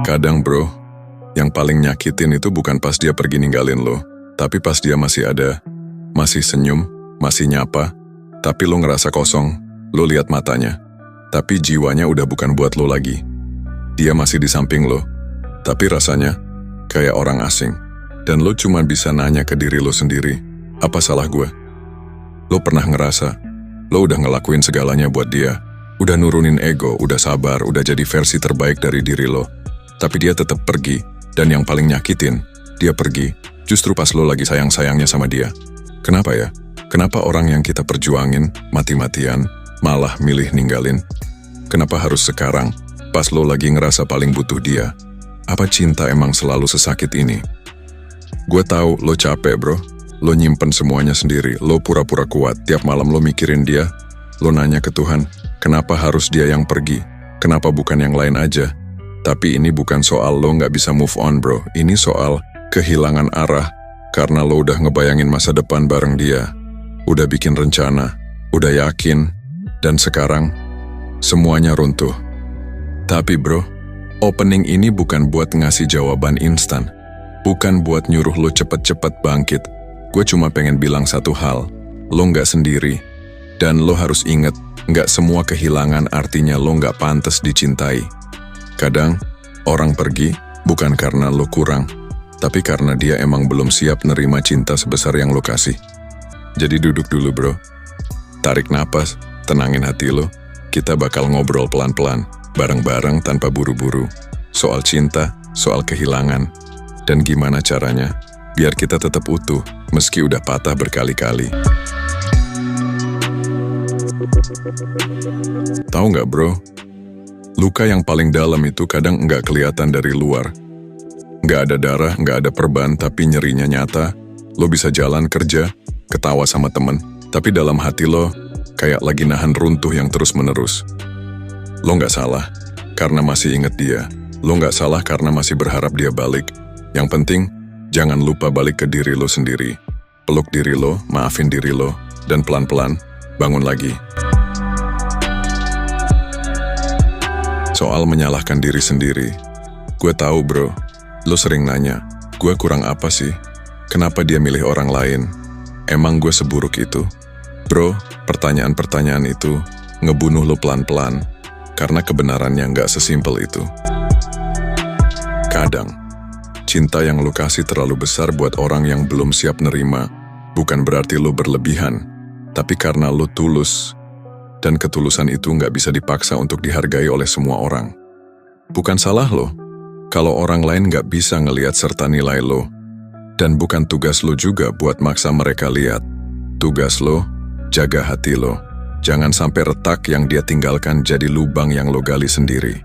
Kadang bro, yang paling nyakitin itu bukan pas dia pergi ninggalin lo, tapi pas dia masih ada, masih senyum, masih nyapa, tapi lo ngerasa kosong, lo lihat matanya, tapi jiwanya udah bukan buat lo lagi. Dia masih di samping lo, tapi rasanya kayak orang asing, dan lo cuma bisa nanya ke diri lo sendiri, apa salah gue? Lo pernah ngerasa, lo udah ngelakuin segalanya buat dia, udah nurunin ego, udah sabar, udah jadi versi terbaik dari diri lo, tapi dia tetap pergi, dan yang paling nyakitin, dia pergi, justru pas lo lagi sayang-sayangnya sama dia. Kenapa ya? Kenapa orang yang kita perjuangin, mati-matian, malah milih ninggalin? Kenapa harus sekarang, pas lo lagi ngerasa paling butuh dia? Apa cinta emang selalu sesakit ini? Gue tahu lo capek bro, lo nyimpen semuanya sendiri, lo pura-pura kuat, tiap malam lo mikirin dia, lo nanya ke Tuhan, kenapa harus dia yang pergi? Kenapa bukan yang lain aja? Tapi ini bukan soal lo nggak bisa move on bro, ini soal kehilangan arah, karena lo udah ngebayangin masa depan bareng dia, udah bikin rencana, udah yakin, dan sekarang semuanya runtuh. Tapi bro, opening ini bukan buat ngasih jawaban instan, bukan buat nyuruh lo cepet-cepet bangkit. Gue cuma pengen bilang satu hal, lo nggak sendiri, dan lo harus inget, nggak semua kehilangan artinya lo nggak pantas dicintai. Kadang, orang pergi bukan karena lo kurang, tapi karena dia emang belum siap nerima cinta sebesar yang lo kasih. Jadi duduk dulu bro, tarik napas, tenangin hati lo, kita bakal ngobrol pelan-pelan, bareng-bareng tanpa buru-buru, soal cinta, soal kehilangan, dan gimana caranya biar kita tetap utuh meski udah patah berkali-kali. Tahu nggak bro, luka yang paling dalam itu kadang nggak kelihatan dari luar. Nggak ada darah, nggak ada perban, tapi nyerinya nyata. Lo bisa jalan kerja, ketawa sama temen, tapi dalam hati lo kayak lagi nahan runtuh yang terus-menerus. Lo nggak salah karena masih inget dia. Lo nggak salah karena masih berharap dia balik. Yang penting, jangan lupa balik ke diri lo sendiri. Peluk diri lo, maafin diri lo, dan pelan-pelan bangun lagi. Soal menyalahkan diri sendiri, gue tahu bro, lo sering nanya, gue kurang apa sih? Kenapa dia milih orang lain? Emang gue seburuk itu? Bro, pertanyaan-pertanyaan itu ngebunuh lo pelan-pelan, karena kebenarannya nggak sesimpel itu. Kadang, cinta yang lo kasih terlalu besar buat orang yang belum siap nerima, bukan berarti lo berlebihan, tapi karena lo tulus, dan ketulusan itu nggak bisa dipaksa untuk dihargai oleh semua orang. Bukan salah lo, kalau orang lain nggak bisa ngelihat serta nilai lo, dan bukan tugas lo juga buat maksa mereka lihat. Tugas lo, jaga hati lo. Jangan sampai retak yang dia tinggalkan jadi lubang yang lo gali sendiri.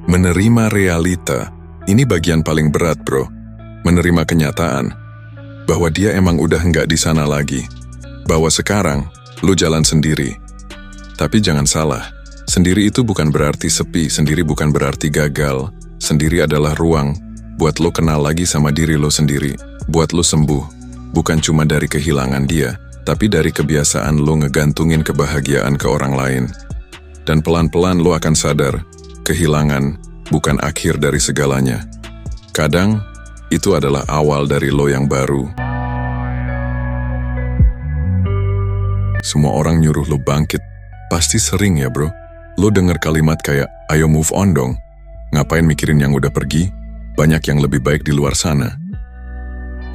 Menerima realita, ini bagian paling berat bro. Menerima kenyataan, bahwa dia emang udah nggak di sana lagi. Bahwa sekarang, lo jalan sendiri. Tapi jangan salah, sendiri itu bukan berarti sepi, sendiri bukan berarti gagal. Sendiri adalah ruang buat lo kenal lagi sama diri lo sendiri, buat lo sembuh, bukan cuma dari kehilangan dia, tapi dari kebiasaan lo ngegantungin kebahagiaan ke orang lain. Dan pelan-pelan lo akan sadar, kehilangan bukan akhir dari segalanya. Kadang, itu adalah awal dari lo yang baru. Semua orang nyuruh lo bangkit, pasti sering ya bro. Lo denger kalimat kayak, ayo move on dong. Ngapain mikirin yang udah pergi? Banyak yang lebih baik di luar sana.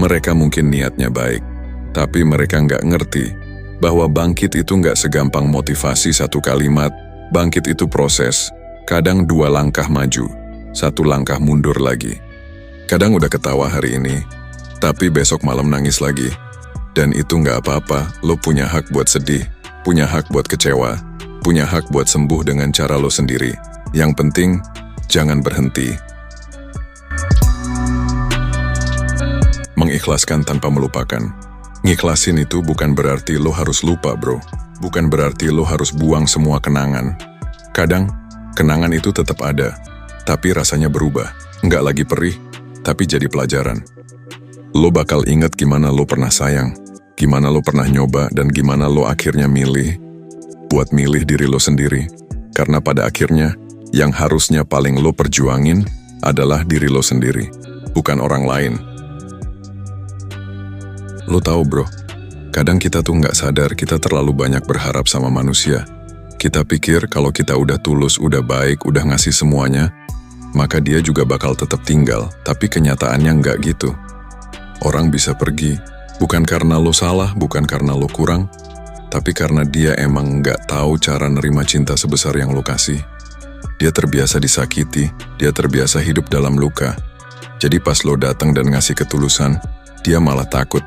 Mereka mungkin niatnya baik, tapi mereka nggak ngerti bahwa bangkit itu nggak segampang motivasi satu kalimat. Bangkit itu proses, kadang 2 langkah maju, 1 langkah mundur lagi. Kadang udah ketawa hari ini, tapi besok malam nangis lagi. Dan itu nggak apa-apa, lo punya hak buat sedih, punya hak buat kecewa, punya hak buat sembuh dengan cara lo sendiri. Yang penting, jangan berhenti. Mengikhlaskan tanpa melupakan. Ngikhlasin itu bukan berarti lo harus lupa bro. Bukan berarti lo harus buang semua kenangan. Kadang, kenangan itu tetap ada, tapi rasanya berubah. Nggak lagi perih, tapi jadi pelajaran. Lo bakal ingat gimana lo pernah sayang, gimana lo pernah nyoba, dan gimana lo akhirnya milih buat milih diri lo sendiri. Karena pada akhirnya, Yang harusnya paling lo perjuangin adalah diri lo sendiri, bukan orang lain. Lo tahu bro, kadang kita tuh nggak sadar kita terlalu banyak berharap sama manusia. Kita pikir kalau kita udah tulus, udah baik, udah ngasih semuanya, maka dia juga bakal tetap tinggal. Tapi kenyataannya nggak gitu. Orang bisa pergi, bukan karena lo salah, bukan karena lo kurang, tapi karena dia emang nggak tahu cara nerima cinta sebesar yang lo kasih. Dia terbiasa disakiti, dia terbiasa hidup dalam luka. Jadi pas lo datang dan ngasih ketulusan, dia malah takut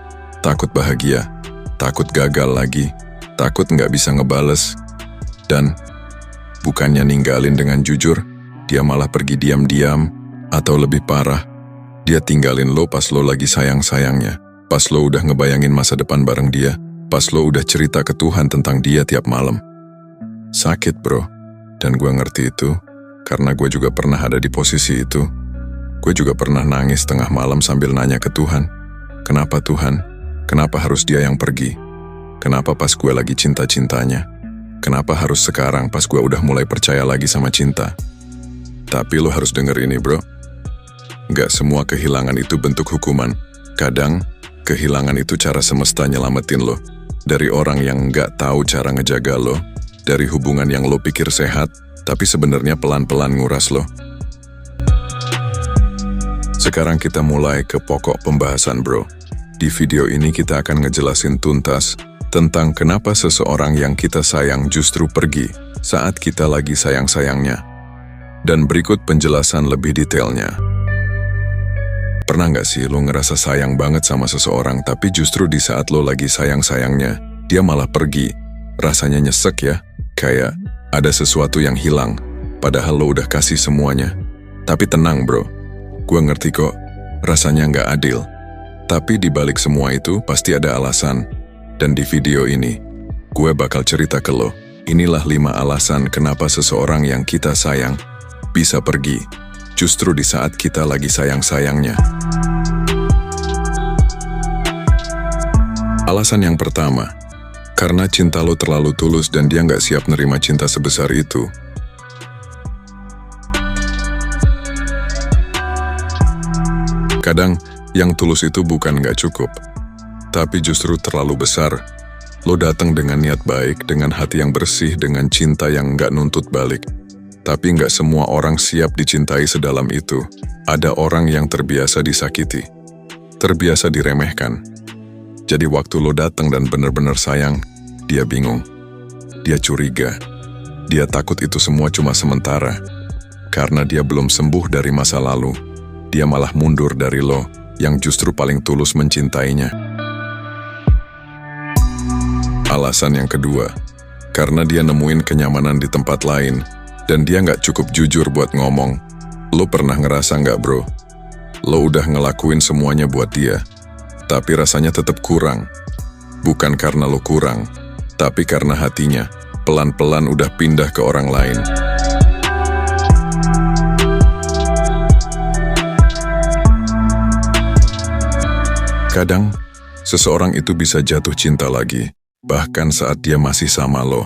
bahagia, takut gagal lagi, takut nggak bisa ngebales. Dan bukannya ninggalin dengan jujur, dia malah pergi diam-diam, atau lebih parah, dia tinggalin lo pas lo lagi sayang-sayangnya, pas lo udah ngebayangin masa depan bareng dia, pas lo udah cerita ke Tuhan tentang dia tiap malam. Sakit bro, dan gue ngerti itu, karena gue juga pernah ada di posisi itu. Gue juga pernah nangis tengah malam sambil nanya ke Tuhan, kenapa Tuhan? Kenapa harus dia yang pergi? Kenapa pas gue lagi cinta-cintanya? Kenapa harus sekarang pas gue udah mulai percaya lagi sama cinta? Tapi lo harus denger ini bro, gak semua kehilangan itu bentuk hukuman. Kadang, kehilangan itu cara semesta nyelamatin lo. Dari orang yang gak tahu cara ngejaga lo, dari hubungan yang lo pikir sehat, tapi sebenarnya pelan-pelan nguras lo. Sekarang kita mulai ke pokok pembahasan bro. Di video ini kita akan ngejelasin tuntas tentang kenapa seseorang yang kita sayang justru pergi saat kita lagi sayang-sayangnya. Dan berikut penjelasan lebih detailnya. Pernah nggak sih lo ngerasa sayang banget sama seseorang tapi justru di saat lo lagi sayang-sayangnya, dia malah pergi? Rasanya nyesek ya, kayak ada sesuatu yang hilang, padahal lo udah kasih semuanya. Tapi tenang bro, gue ngerti kok, rasanya nggak adil. Tapi di balik semua itu pasti ada alasan. Dan di video ini, gue bakal cerita ke lo, inilah 5 alasan kenapa seseorang yang kita sayang bisa pergi, justru di saat kita lagi sayang-sayangnya. Alasan yang pertama, karena cinta lo terlalu tulus dan dia nggak siap nerima cinta sebesar itu. Kadang, yang tulus itu bukan nggak cukup, tapi justru terlalu besar. Lo datang dengan niat baik, dengan hati yang bersih, dengan cinta yang nggak nuntut balik. Tapi nggak semua orang siap dicintai sedalam itu. Ada orang yang terbiasa disakiti, terbiasa diremehkan. Jadi waktu lo datang dan benar-benar sayang, dia bingung, dia curiga, dia takut itu semua cuma sementara. Karena dia belum sembuh dari masa lalu, dia malah mundur dari lo yang justru paling tulus mencintainya. Alasan yang kedua, karena dia nemuin kenyamanan di tempat lain, dan dia nggak cukup jujur buat ngomong. Lo pernah ngerasa nggak bro? Lo udah ngelakuin semuanya buat dia, tapi rasanya tetap kurang. Bukan karena lo kurang, tapi karena hatinya pelan-pelan udah pindah ke orang lain. Kadang, seseorang itu bisa jatuh cinta lagi, bahkan saat dia masih sama lo.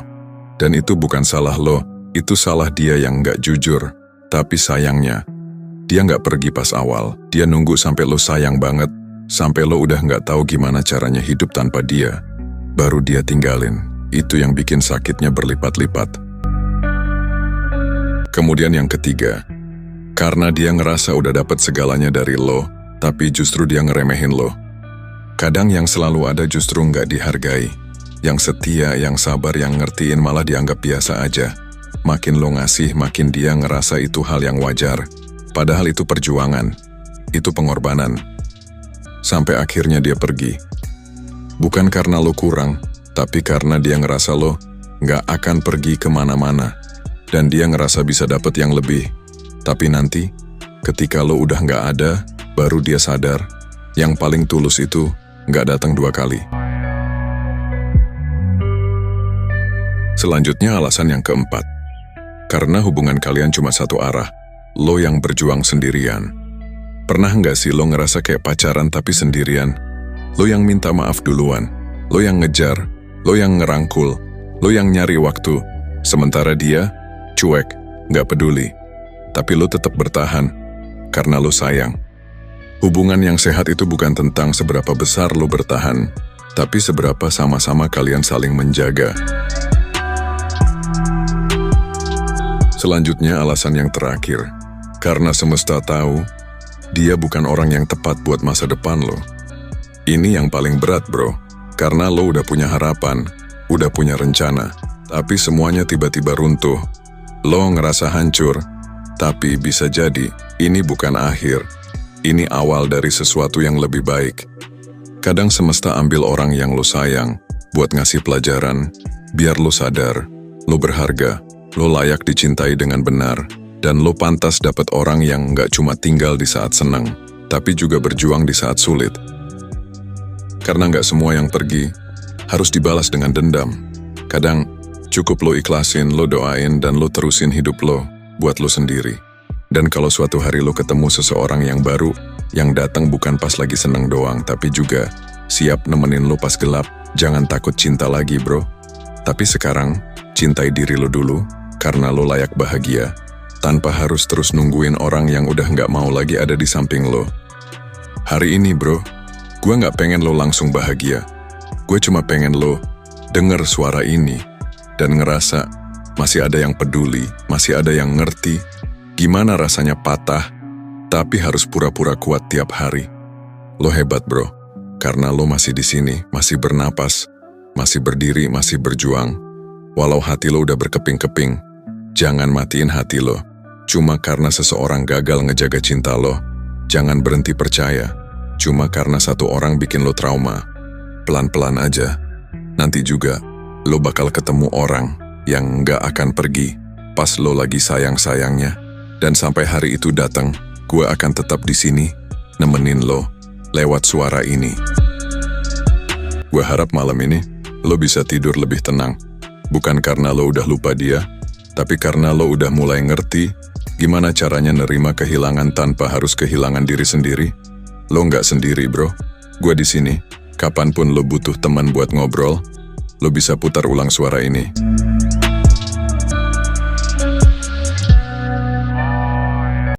Dan itu bukan salah lo, itu salah dia yang nggak jujur. Tapi sayangnya, dia nggak pergi pas awal. Dia nunggu sampai lo sayang banget, sampai lo udah nggak tahu gimana caranya hidup tanpa dia. Baru dia tinggalin. Itu yang bikin sakitnya berlipat-lipat. Kemudian yang ketiga, karena dia ngerasa udah dapat segalanya dari lo, tapi justru dia ngeremehin lo. Kadang yang selalu ada justru nggak dihargai. Yang setia, yang sabar, yang ngertiin malah dianggap biasa aja. Makin lo ngasih, makin dia ngerasa itu hal yang wajar. Padahal itu perjuangan, itu pengorbanan. Sampai akhirnya dia pergi. Bukan karena lo kurang, tapi karena dia ngerasa lo nggak akan pergi kemana-mana. Dan dia ngerasa bisa dapet yang lebih. Tapi nanti, ketika lo udah nggak ada, baru dia sadar, yang paling tulus itu nggak datang 2 kali. Selanjutnya alasan yang keempat. Karena hubungan kalian cuma satu arah, lo yang berjuang sendirian. Pernah nggak sih lo ngerasa kayak pacaran tapi sendirian? Lo yang minta maaf duluan, lo yang ngejar, lo yang ngerangkul, lo yang nyari waktu. Sementara dia, cuek, nggak peduli. Tapi lo tetap bertahan, karena lo sayang. Hubungan yang sehat itu bukan tentang seberapa besar lo bertahan, tapi seberapa sama-sama kalian saling menjaga. Selanjutnya alasan yang terakhir, karena semesta tahu, dia bukan orang yang tepat buat masa depan lo. Ini yang paling berat bro, karena lo udah punya harapan, udah punya rencana, tapi semuanya tiba-tiba runtuh. Lo ngerasa hancur, tapi bisa jadi ini bukan akhir, ini awal dari sesuatu yang lebih baik. Kadang semesta ambil orang yang lo sayang, buat ngasih pelajaran, biar lo sadar, lo berharga, lo layak dicintai dengan benar, dan lo pantas dapat orang yang nggak cuma tinggal di saat senang, tapi juga berjuang di saat sulit. Karena nggak semua yang pergi harus dibalas dengan dendam. Kadang cukup lo ikhlasin, lo doain, dan lo terusin hidup lo buat lo sendiri. Dan kalau suatu hari lo ketemu seseorang yang baru, yang datang bukan pas lagi seneng doang, tapi juga siap nemenin lo pas gelap, jangan takut cinta lagi bro. Tapi sekarang, cintai diri lo dulu, karena lo layak bahagia, tanpa harus terus nungguin orang yang udah nggak mau lagi ada di samping lo. Hari ini bro, gue nggak pengen lo langsung bahagia. Gue cuma pengen lo denger suara ini, dan ngerasa masih ada yang peduli, masih ada yang ngerti gimana rasanya patah, tapi harus pura-pura kuat tiap hari. Lo hebat bro, karena lo masih di sini, masih bernapas, masih berdiri, masih berjuang. Walau hati lo udah berkeping-keping, jangan matiin hati lo. Cuma karena seseorang gagal ngejaga cinta lo, jangan berhenti percaya. Cuma karena satu orang bikin lo trauma, pelan-pelan aja. Nanti juga, lo bakal ketemu orang yang nggak akan pergi pas lo lagi sayang-sayangnya. Dan sampai hari itu datang, gue akan tetap di sini, nemenin lo lewat suara ini. Gue harap malam ini, lo bisa tidur lebih tenang. Bukan karena lo udah lupa dia, tapi karena lo udah mulai ngerti gimana caranya nerima kehilangan tanpa harus kehilangan diri sendiri. Lo nggak sendiri bro, gue di sini. Kapanpun lo butuh teman buat ngobrol, lo bisa putar ulang suara ini.